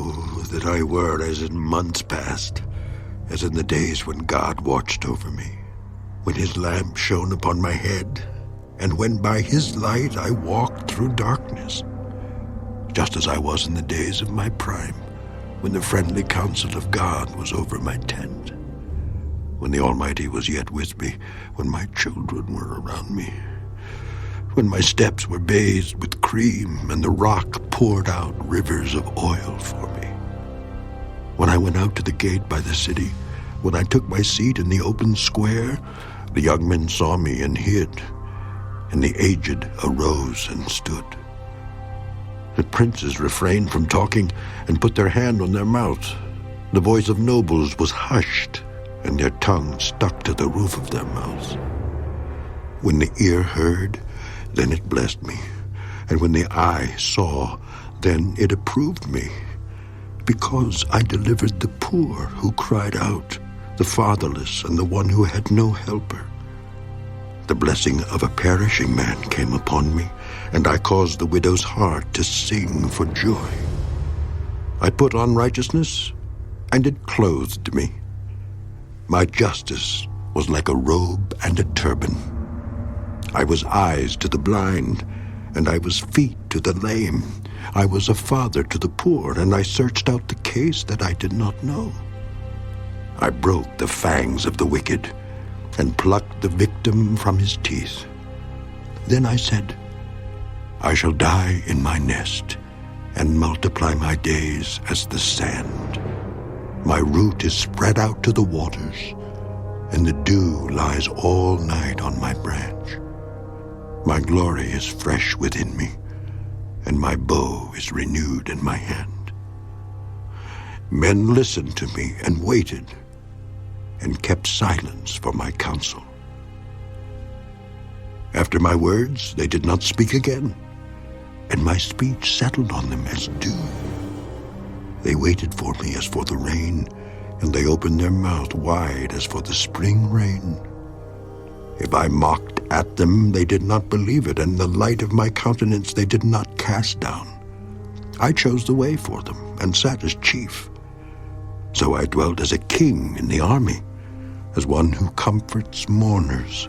Oh, that I were as in months past, as in the days when God watched over me, when his lamp shone upon my head, and when by his light I walked through darkness, just as I was in the days of my prime, when the friendly counsel of God was over my tent, when the Almighty was yet with me, when my children were around me, when my steps were bathed with cream and the rock poured out rivers of oil for me. When I went out to the gate by the city, when I took my seat in the open square, the young men saw me and hid, and the aged arose and stood. The princes refrained from talking and put their hand on their mouth. The voice of nobles was hushed, and their tongue stuck to the roof of their mouths. When the ear heard, then it blessed me, and when the eye saw, then it approved me, because I delivered the poor who cried out, the fatherless and the one who had no helper. The blessing of a perishing man came upon me, and I caused the widow's heart to sing for joy. I put on righteousness, and it clothed me. My justice was like a robe and a turban. I was eyes to the blind, and I was feet to the lame. I was a father to the poor, and I searched out the case that I did not know. I broke the fangs of the wicked, and plucked the victim from his teeth. Then I said, I shall die in my nest, and multiply my days as the sand. My root is spread out to the waters, and the dew lies all night on my branch. My glory is fresh within me, and my bow is renewed in my hand. Men listened to me and waited, and kept silence for my counsel. After my words, they did not speak again, and my speech settled on them as dew. They waited for me as for the rain, and they opened their mouth wide as for the spring rain. If I mocked at them, they did not believe it, and the light of my countenance they did not cast down. I chose the way for them, and sat as chief. So I dwelt as a king in the army, as one who comforts mourners.